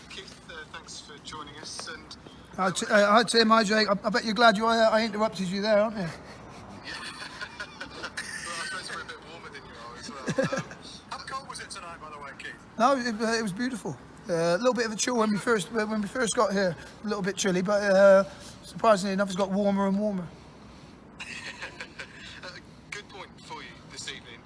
Keith, thanks for joining us. And Hi Tim, hi Jake. I bet you're glad I interrupted you there, aren't you? yeah, well, I suppose we're a bit warmer than you are as well. How cold was it tonight, by the way, Keith? No, it was beautiful. A little bit of a chill when we first got here. A little bit chilly, but surprisingly enough, it's got warmer and warmer. Good point for you this evening,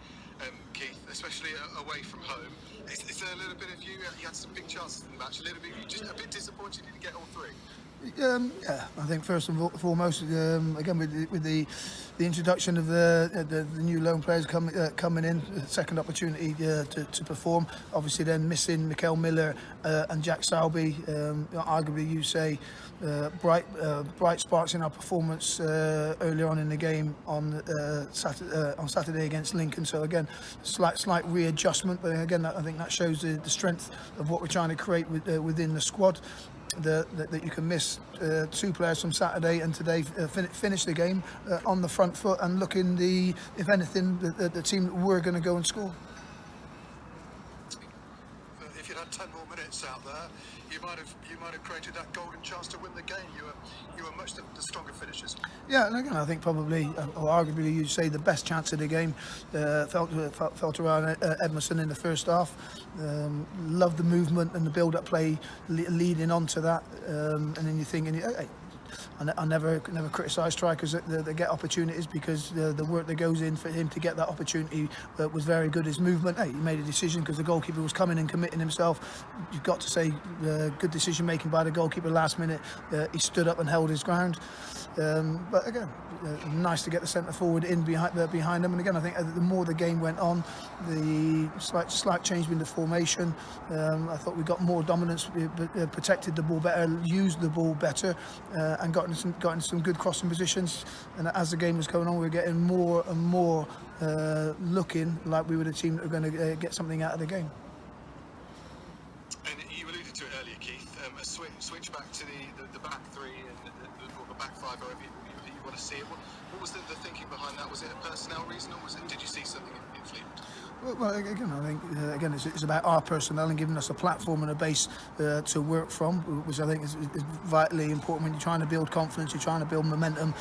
Keith, especially away from home. Is there a little bit of you had some big chances in the match, a little bit, just a bit disappointed you didn't get all three? Yeah, I think first and foremost, again with the introduction of the new loan players coming in, second opportunity to perform. Obviously, then missing Mikel Miller and Jack Salby, arguably you say bright sparks in our performance earlier on in the game on Saturday against Lincoln. So again, slight readjustment, but again I think that shows the strength of what we're trying to create within the squad. That you can miss two players from Saturday and today finish the game on the front foot and looking if anything, the team that we're going to go and score. If you'd had 10 more minutes out there, you might have created that golden chance to win the game. You were much the stronger finishers. Yeah, and again, I think probably, or arguably, you'd say the best chance of the game felt around Edmondson in the first half. Loved the movement and the build-up play leading on to that, and then you're thinking, hey, I never criticise strikers that get opportunities, because the work that goes in for him to get that opportunity was very good. His movement, he made a decision because the goalkeeper was coming and committing himself. You've got to say good decision making by the goalkeeper last minute. He stood up and held his ground. But again, nice to get the centre forward in behind them. And again, I think the more the game went on, the slight change in the formation. I thought we got more dominance, protected the ball better, used the ball better, and got into some good crossing positions. And as the game was going on, we were getting more and more looking like we were the team that were going to get something out of the game. And you alluded to it earlier, Keith. A switch back to the back three and or the back five, however you want to see it. What was the thinking behind that? Was it a personnel reason, or did you see something in Fleetwood? Well, again, I think it's about our personnel and giving us a platform and a base to work from, which I think is vitally important when you're trying to build confidence, you're trying to build momentum.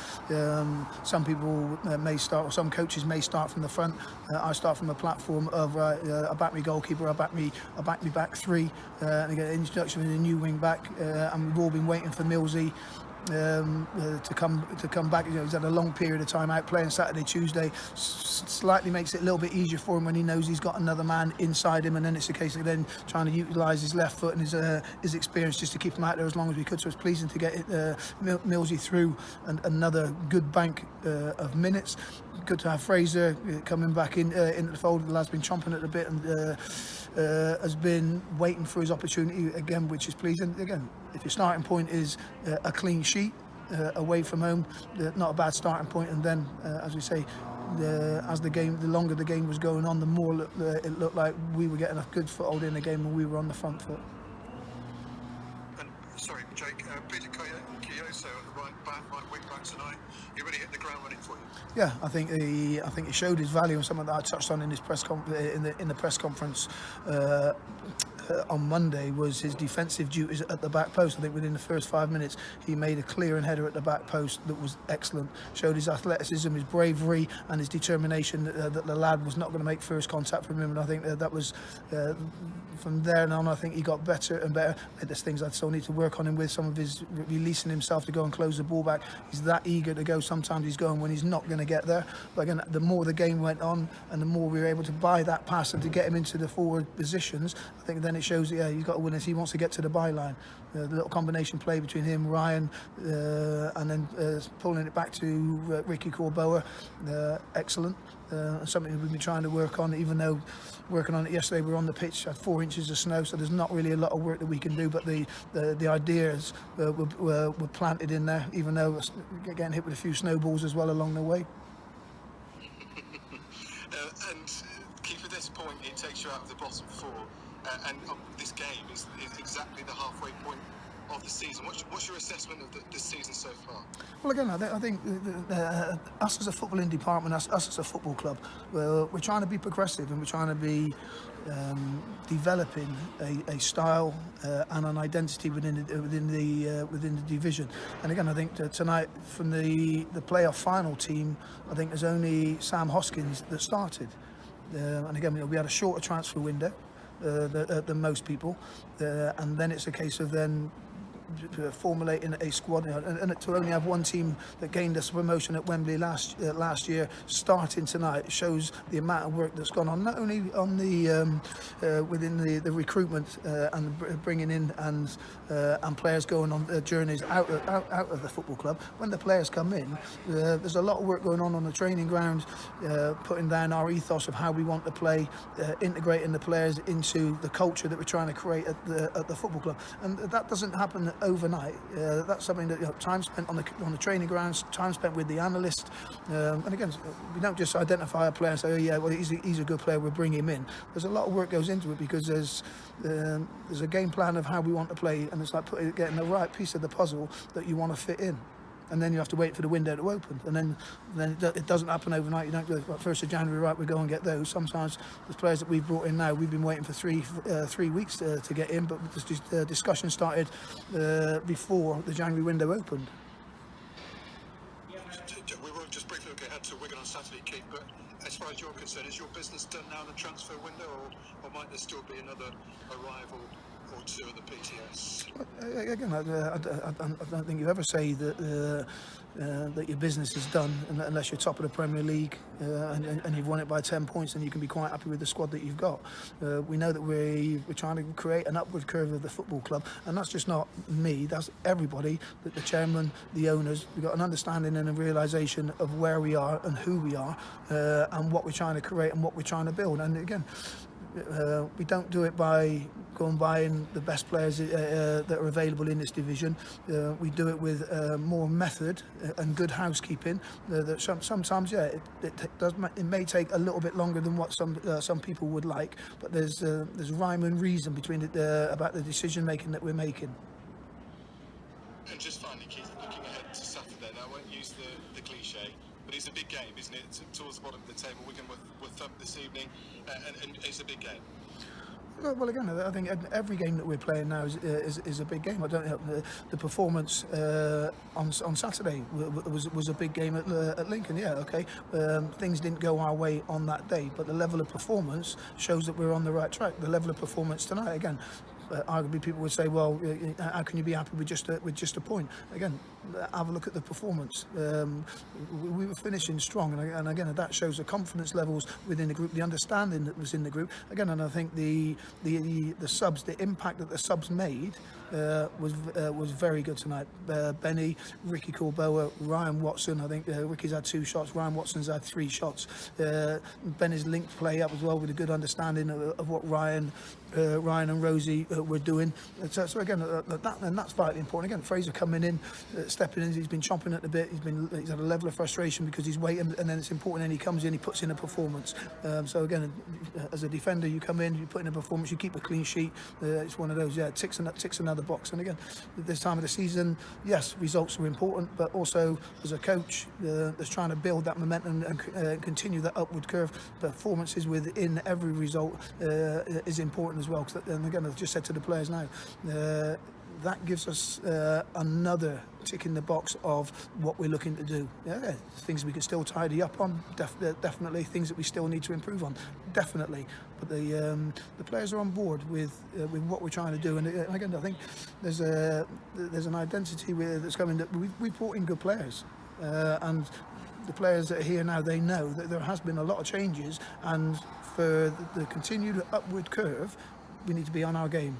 Some people may start, or some coaches may start from the front. I start from a platform of I back me goalkeeper, I back me back three, and again, introduction of a new wing back, and we've all been waiting for Millsy to come back. He's had a long period of time out playing Saturday, Tuesday. Slightly makes it a little bit easier for him when he knows he's got another man inside him, and then it's a case of then trying to utilise his left foot and his experience just to keep him out there as long as we could. So it's pleasing to get Millsy through another good bank of minutes. Good to have Fraser coming back into the fold. The lad's been chomping at the bit and has been waiting for his opportunity again, which is pleasing. Again, if your starting point is a clean sheet away from home, not a bad starting point. And then, as we say, the longer the game was going on, the more it looked like we were getting a good foothold in the game and we were on the front foot. And sorry, Jake, Peter Kyoso at the right wing back tonight. He really hit the ground running for you. Yeah, I think he showed his value, and something that I touched on in his in the press conference on Monday was his defensive duties at the back post. I think within the first 5 minutes he made a clearing header at the back post that was excellent. Showed his athleticism, his bravery, and his determination that the lad was not going to make first contact from him. And I think that was from there on. I think he got better and better. There's things I still need to work on him with. Some of his releasing himself to go and close the ball back. He's that eager to go. Sometimes he's going when he's not going to get there. But again, the more the game went on and the more we were able to buy that pass and to get him into the forward positions, I think then it shows that he's got to win as he wants to get to the byline. The little combination play between him, Ryan, and then pulling it back to Ricky Corboa, excellent. Something that we've been trying to work on, even though working on it yesterday, we were on the pitch, had 4 inches of snow, so there's not really a lot of work that we can do, but the ideas were planted in there, even though we're getting hit with a few snowballs as well along the way. And Keith, at this point, it takes you out of the bottom four, and this game is exactly the halfway point of the season. What's your assessment of the season so far? Well, again, I think us as a footballing department, us as a football club, we're trying to be progressive, and we're trying to be developing a style and an identity within the division. And again, I think that tonight, from the playoff final team, I think there's only Sam Hoskins that started. And again, we had a shorter transfer window than most people, and then it's a case of then formulating a squad, and to only have one team that gained us promotion at Wembley last year starting tonight shows the amount of work that's gone on, not only on the within the recruitment and bringing in and players going on journeys out of the football club. When the players come in, there's a lot of work going on the training ground, putting down our ethos of how we want to play, integrating the players into the culture that we're trying to create at the football club, and that doesn't happen overnight. That's something that, time spent on the training grounds, time spent with the analyst, and again, we don't just identify a player and say, oh yeah, well he's a good player, we'll bring him in. There's a lot of work goes into it, because there's a game plan of how we want to play, and it's like getting the right piece of the puzzle that you want to fit in. And then you have to wait for the window to open, and then it doesn't happen overnight. You don't go, 1st of January, right, we go and get those. Sometimes the players that we've brought in now, we've been waiting for three weeks to get in, but the discussion started before the January window opened. We won't just briefly look ahead to Wigan on Saturday, Keith, but as far as you're concerned, is your business done now in the transfer window, or might there still be another arrival or two at the PTS? Again, I don't think you ever say that your business is done unless you're top of the Premier League and you've won it by 10 points, and you can be quite happy with the squad that you've got. We know that we're trying to create an upward curve of the football club, and that's just not me, that's everybody, the chairman, the owners. We've got an understanding and a realisation of where we are and who we are, and what we're trying to create and what we're trying to build. And again, we don't do it by going buying the best players that are available in this division. We do it with more method and good housekeeping. That sometimes, yeah, it may take a little bit longer than what some people would like, but there's rhyme and reason between about the decision making that we're making. And just finally, Keith, looking ahead to Saturday, now I won't use the cliche, but it's a big game, isn't it? Towards the bottom of the table, Wigan with Thump this evening, and it's a big game. Well, again, I think every game that we're playing now is a big game. I don't know, the performance on Saturday was a big game at Lincoln. Yeah, okay. Things didn't go our way on that day, but the level of performance shows that we're on the right track. The level of performance tonight, again, arguably people would say, well, how can you be happy with just a point? Again, have a look at the performance. We were finishing strong, and again, that shows the confidence levels within the group, the understanding that was in the group. Again, and I think the subs, the impact that the subs made was very good tonight. Benny, Ricky Corboa, Ryan Watson. I think Ricky's had 2 shots. Ryan Watson's had 3 shots. Benny's linked play up as well with a good understanding of what Ryan and Rosie were doing. So again, that's vitally important. Again, Fraser coming in, stepping in. He's been chomping at the bit. He's had a level of frustration because he's waiting, and then it's important. And he comes in, he puts in a performance. So again, as a defender, you come in, you put in a performance, you keep a clean sheet. It's one of those, yeah, ticks another box. And again, at this time of the season, yes, results are important, but also as a coach that's trying to build that momentum and continue that upward curve, performances within every result is important as well. And again, I've just said to the players now, that gives us another tick in the box of what we're looking to do. Yeah, things we can still tidy up on, definitely. Things that we still need to improve on, definitely. But the players are on board with what we're trying to do. And again, I think there's an identity that's coming. That we've brought in good players, and the players that are here now, they know that there has been a lot of changes, and for the continued upward curve, we need to be on our game.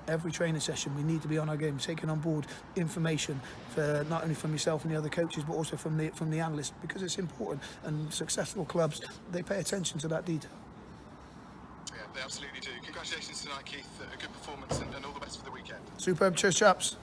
Every training session we need to be on our game, taking on board information for not only from myself and the other coaches, but also from the analysts, because it's important, and successful clubs, they pay attention to that detail. Yeah, they absolutely do. Congratulations tonight, Keith. A good performance, and all the best for the weekend. Superb. Cheers, chaps.